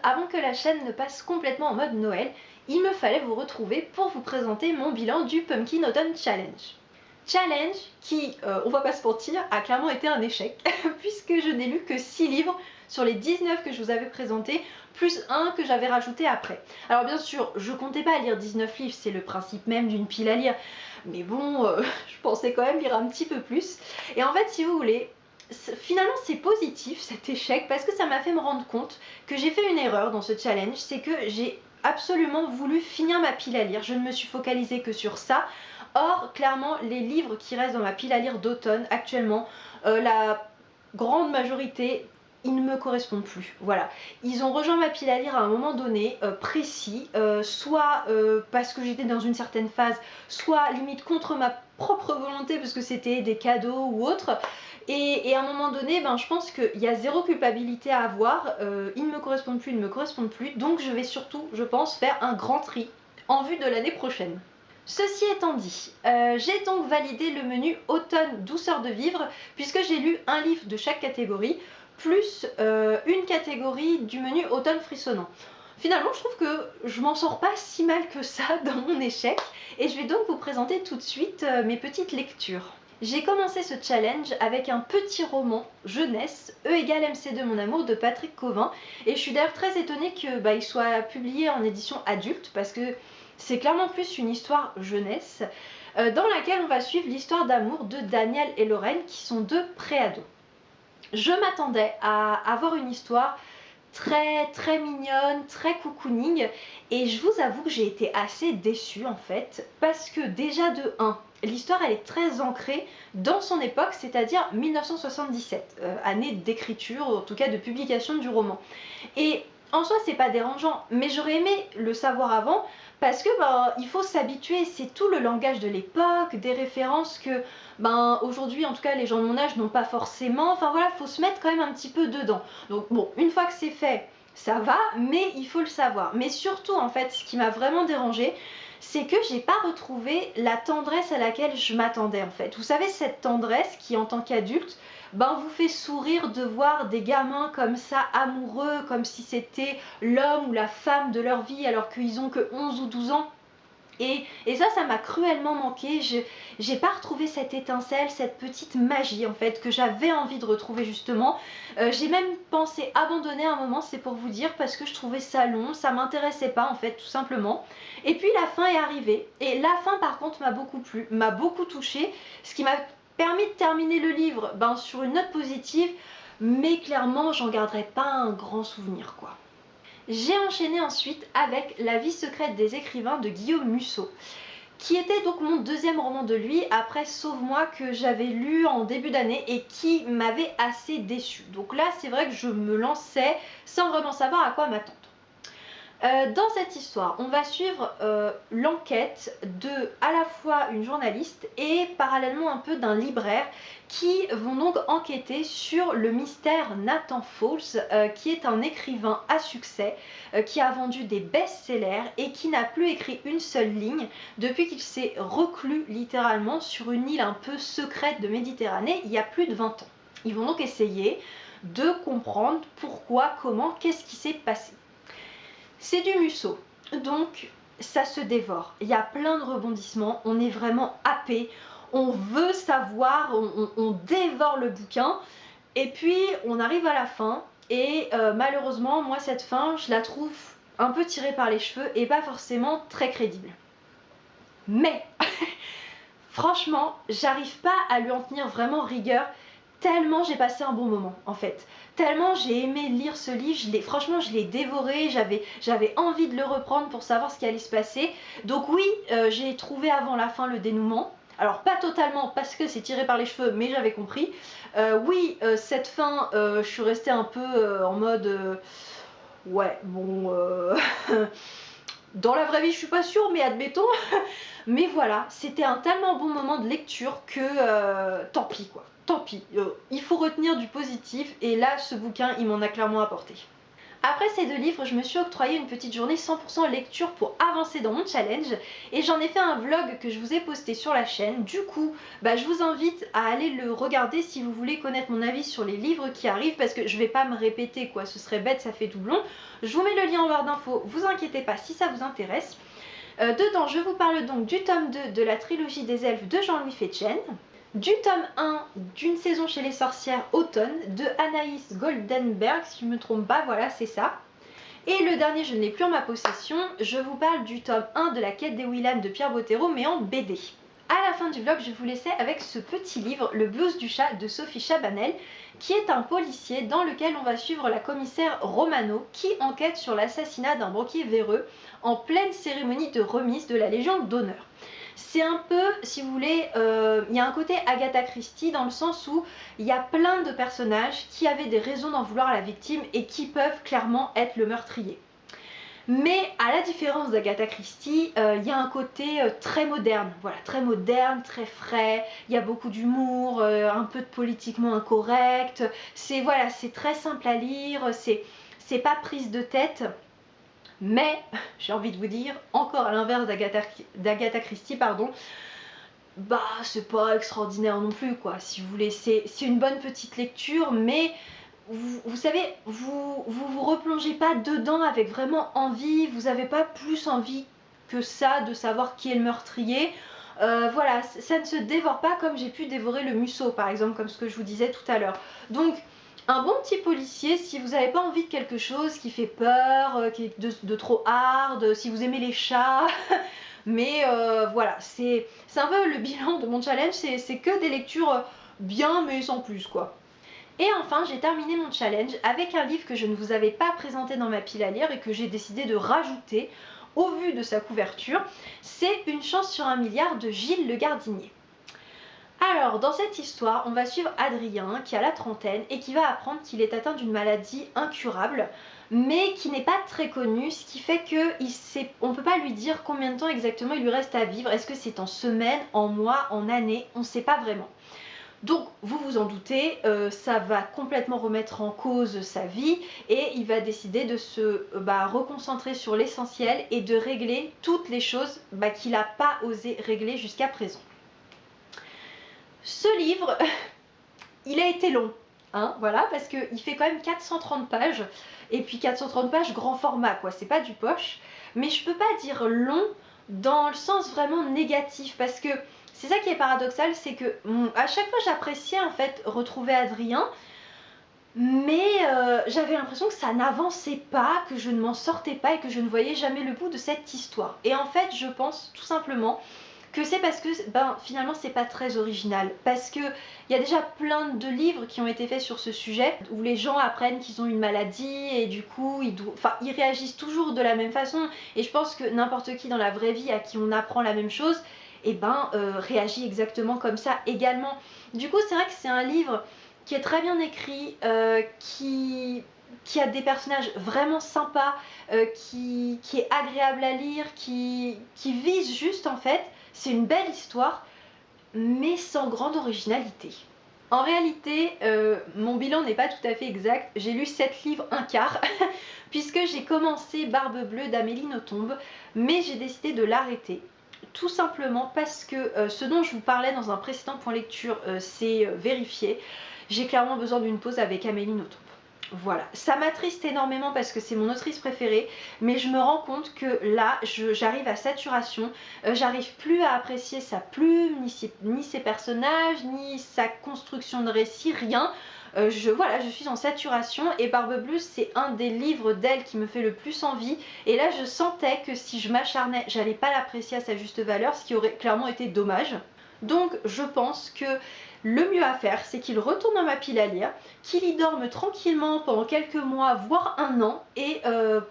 avant que la chaîne ne passe complètement en mode Noël, il me fallait vous retrouver pour vous présenter mon bilan du Pumpkin Autumn Challenge. Challenge qui, on va pas se mentir, a clairement été un échec puisque je n'ai lu que 6 livres sur les 19 que je vous avais présentés, plus un que j'avais rajouté après. Alors bien sûr, je comptais pas lire 19 livres, c'est le principe même d'une pile à lire, mais bon, je pensais quand même lire un petit peu plus. Et en fait, si vous voulez, finalement c'est positif cet échec parce que ça m'a fait me rendre compte que j'ai fait une erreur dans ce challenge, c'est que j'ai absolument voulu finir ma pile à lire, je ne me suis focalisée que sur ça. Or, clairement, les livres qui restent dans ma pile à lire d'automne actuellement, la grande majorité, ils ne me correspondent plus. Voilà, ils ont rejoint ma pile à lire à un moment donné précis, soit parce que j'étais dans une certaine phase, soit limite contre ma propre volonté parce que c'était des cadeaux ou autre. Et à un moment donné, ben, je pense qu'il y a zéro culpabilité à avoir, ils ne me correspondent plus, ils ne me correspondent plus, donc je vais surtout, je pense, faire un grand tri en vue de l'année prochaine. Ceci étant dit, j'ai donc validé le menu automne douceur de vivre puisque j'ai lu un livre de chaque catégorie plus une catégorie du menu automne frissonnant. Finalement, je trouve que je m'en sors pas si mal que ça dans mon échec et je vais donc vous présenter tout de suite mes petites lectures. J'ai commencé ce challenge avec un petit roman jeunesse, E égale MC2 mon amour de Patrick Cauvin, et je suis d'ailleurs très étonnée qu'il soit publié en édition adulte parce que c'est clairement plus une histoire jeunesse dans laquelle on va suivre l'histoire d'amour de Daniel et Lorraine qui sont deux préados. Je m'attendais à avoir une histoire très mignonne, très cocooning, et je vous avoue que j'ai été assez déçue en fait parce que déjà de 1, l'histoire elle est très ancrée dans son époque, c'est-à-dire 1977, année d'écriture, en tout cas de publication du roman. Et en soi c'est pas dérangeant, mais j'aurais aimé le savoir avant parce que il faut s'habituer, c'est tout le langage de l'époque, des références que aujourd'hui en tout cas les gens de mon âge n'ont pas forcément, enfin voilà, faut se mettre quand même un petit peu dedans. Donc bon, une fois que c'est fait, ça va, mais il faut le savoir. Mais surtout en fait, ce qui m'a vraiment dérangée, c'est que j'ai pas retrouvé la tendresse à laquelle je m'attendais en fait. Vous savez, cette tendresse qui en tant qu'adulte vous fait sourire de voir des gamins comme ça amoureux, comme si c'était l'homme ou la femme de leur vie alors qu'ils ont que 11 ou 12 ans. Et ça m'a cruellement manqué. J'ai pas retrouvé cette étincelle, cette petite magie en fait que j'avais envie de retrouver justement. J'ai même pensé abandonner un moment, c'est pour vous dire, parce que je trouvais ça long, ça m'intéressait pas en fait tout simplement. Et puis la fin est arrivée et la fin par contre m'a beaucoup plu, m'a beaucoup touchée, ce qui m'a permis de terminer le livre sur une note positive, mais clairement j'en garderai pas un grand souvenir quoi. J'ai enchaîné ensuite avec La vie secrète des écrivains de Guillaume Musso, qui était donc mon deuxième roman de lui après Sauve-moi que j'avais lu en début d'année et qui m'avait assez déçue. Donc là c'est vrai que je me lançais sans vraiment savoir à quoi m'attendre. Dans cette histoire, on va suivre l'enquête de à la fois une journaliste et parallèlement un peu d'un libraire qui vont donc enquêter sur le mystère Nathan Fowles, qui est un écrivain à succès, qui a vendu des best-sellers et qui n'a plus écrit une seule ligne depuis qu'il s'est reclus littéralement sur une île un peu secrète de Méditerranée il y a plus de 20 ans. Ils vont donc essayer de comprendre pourquoi, comment, qu'est-ce qui s'est passé. C'est du Musso, donc ça se dévore. Il y a plein de rebondissements, on est vraiment happé, on veut savoir, on dévore le bouquin. Et puis on arrive à la fin et malheureusement, moi cette fin, je la trouve un peu tirée par les cheveux et pas forcément très crédible. Mais franchement, j'arrive pas à lui en tenir vraiment rigueur, tellement j'ai passé un bon moment en fait. Tellement j'ai aimé lire ce livre, franchement je l'ai dévoré, j'avais envie de le reprendre pour savoir ce qui allait se passer. Donc oui, j'ai trouvé avant la fin le dénouement. Alors pas totalement parce que c'est tiré par les cheveux, mais j'avais compris. Oui, cette fin, je suis restée un peu en mode... ouais, bon... dans la vraie vie je suis pas sûre, mais admettons. Mais voilà, c'était un tellement bon moment de lecture que tant pis quoi. Tant pis, il faut retenir du positif et là ce bouquin il m'en a clairement apporté. Après ces 2 livres, je me suis octroyé une petite journée 100% lecture pour avancer dans mon challenge et j'en ai fait un vlog que je vous ai posté sur la chaîne. Du coup, je vous invite à aller le regarder si vous voulez connaître mon avis sur les livres qui arrivent parce que je vais pas me répéter quoi, ce serait bête, ça fait doublon. Je vous mets le lien en barre d'infos, vous inquiétez pas si ça vous intéresse. Dedans, je vous parle donc du tome 2 de la trilogie des elfes de Jean-Louis Fetchen, du tome 1 d'une saison chez les sorcières automne de Anaïs Goldenberg, si je ne me trompe pas, voilà c'est ça. Et le dernier, je ne l'ai plus en ma possession, je vous parle du tome 1 de la quête des Willam de Pierre Bottero mais en BD. À la fin du vlog, je vous laissais avec ce petit livre, Le blues du chat de Sophie Chabanel, qui est un policier dans lequel on va suivre la commissaire Romano qui enquête sur l'assassinat d'un banquier véreux en pleine cérémonie de remise de la Légion d'honneur. C'est un peu, si vous voulez, il y a un côté Agatha Christie dans le sens où il y a plein de personnages qui avaient des raisons d'en vouloir à la victime et qui peuvent clairement être le meurtrier. Mais à la différence d'Agatha Christie, il y a un côté très moderne, voilà, très moderne, très frais, il y a beaucoup d'humour, un peu de politiquement incorrect, c'est voilà, c'est très simple à lire, c'est pas prise de tête. Mais, j'ai envie de vous dire, encore à l'inverse d'Agatha Christie, pardon, c'est pas extraordinaire non plus, quoi, si vous voulez. C'est une bonne petite lecture, mais vous savez, vous replongez pas dedans avec vraiment envie, vous avez pas plus envie que ça de savoir qui est le meurtrier. Voilà, ça ne se dévore pas comme j'ai pu dévorer le Musso, par exemple, comme ce que je vous disais tout à l'heure. Donc, un bon petit policier, si vous n'avez pas envie de quelque chose qui fait peur, qui est de trop hard, si vous aimez les chats, mais voilà, c'est un peu le bilan de mon challenge, c'est que des lectures bien mais sans plus quoi. Et enfin, j'ai terminé mon challenge avec un livre que je ne vous avais pas présenté dans ma pile à lire et que j'ai décidé de rajouter au vu de sa couverture. C'est Une chance sur un milliard de Gilles Le Gardinier. Alors, dans cette histoire, on va suivre Adrien qui a la trentaine et qui va apprendre qu'il est atteint d'une maladie incurable, mais qui n'est pas très connue, ce qui fait qu'on ne peut pas lui dire combien de temps exactement il lui reste à vivre. Est-ce que c'est en semaines, en mois, en années? On ne sait pas vraiment. Donc, vous vous en doutez, ça va complètement remettre en cause sa vie et il va décider de se reconcentrer sur l'essentiel et de régler toutes les choses qu'il n'a pas osé régler jusqu'à présent. Ce livre, il a été long, hein, voilà, parce qu'il fait quand même 430 pages, et puis 430 pages grand format, quoi, c'est pas du poche, mais je peux pas dire long dans le sens vraiment négatif, parce que c'est ça qui est paradoxal, c'est que à chaque fois j'appréciais en fait retrouver Adrien, mais j'avais l'impression que ça n'avançait pas, que je ne m'en sortais pas et que je ne voyais jamais le bout de cette histoire. Et en fait, je pense tout simplement que c'est parce que finalement c'est pas très original, parce que il y a déjà plein de livres qui ont été faits sur ce sujet où les gens apprennent qu'ils ont une maladie et du coup ils réagissent toujours de la même façon, et je pense que n'importe qui dans la vraie vie à qui on apprend la même chose réagit exactement comme ça également. Du coup c'est vrai que c'est un livre qui est très bien écrit, qui a des personnages vraiment sympas, qui est agréable à lire, qui vise juste en fait. C'est une belle histoire, mais sans grande originalité. En réalité, mon bilan n'est pas tout à fait exact. J'ai lu 7 livres, un quart, puisque j'ai commencé Barbe Bleue d'Amélie Nothomb, mais j'ai décidé de l'arrêter. Tout simplement parce que ce dont je vous parlais dans un précédent point lecture, c'est vérifié. J'ai clairement besoin d'une pause avec Amélie Nothomb. Voilà, ça m'attriste énormément parce que c'est mon autrice préférée, mais je me rends compte que là, j'arrive à saturation, j'arrive plus à apprécier sa plume, ni ses personnages, ni sa construction de récit, rien. Voilà, je suis en saturation et Barbe Bleue, c'est un des livres d'elle qui me fait le plus envie. Et là, je sentais que si je m'acharnais, j'allais pas l'apprécier à sa juste valeur, ce qui aurait clairement été dommage. Donc, je pense que le mieux à faire, c'est qu'il retourne dans ma pile à lire, qu'il y dorme tranquillement pendant quelques mois, voire un an, et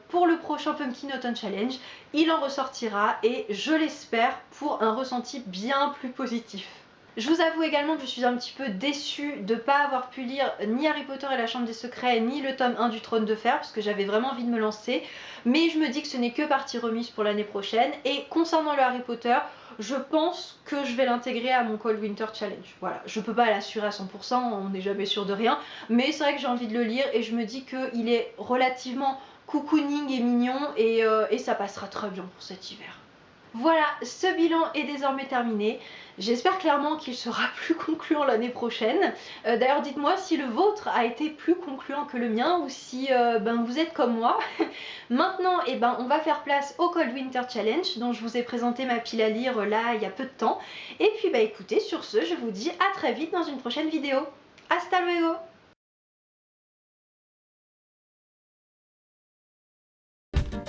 pour le prochain Pumpkin Autumn Challenge, il en ressortira, et je l'espère, pour un ressenti bien plus positif. Je vous avoue également que je suis un petit peu déçue de ne pas avoir pu lire ni Harry Potter et la Chambre des Secrets ni le tome 1 du Trône de Fer parce que j'avais vraiment envie de me lancer, mais je me dis que ce n'est que partie remise pour l'année prochaine. Et concernant le Harry Potter, je pense que je vais l'intégrer à mon Cold Winter Challenge. Voilà, je peux pas l'assurer à 100%, on n'est jamais sûr de rien, mais c'est vrai que j'ai envie de le lire et je me dis qu'il est relativement cocooning et mignon et ça passera très bien pour cet hiver. Voilà, ce bilan est désormais terminé. J'espère clairement qu'il sera plus concluant l'année prochaine. D'ailleurs, dites-moi si le vôtre a été plus concluant que le mien ou si vous êtes comme moi. Maintenant, on va faire place au Cold Winter Challenge dont je vous ai présenté ma pile à lire là il y a peu de temps. Et puis écoutez, sur ce, je vous dis à très vite dans une prochaine vidéo. Hasta luego!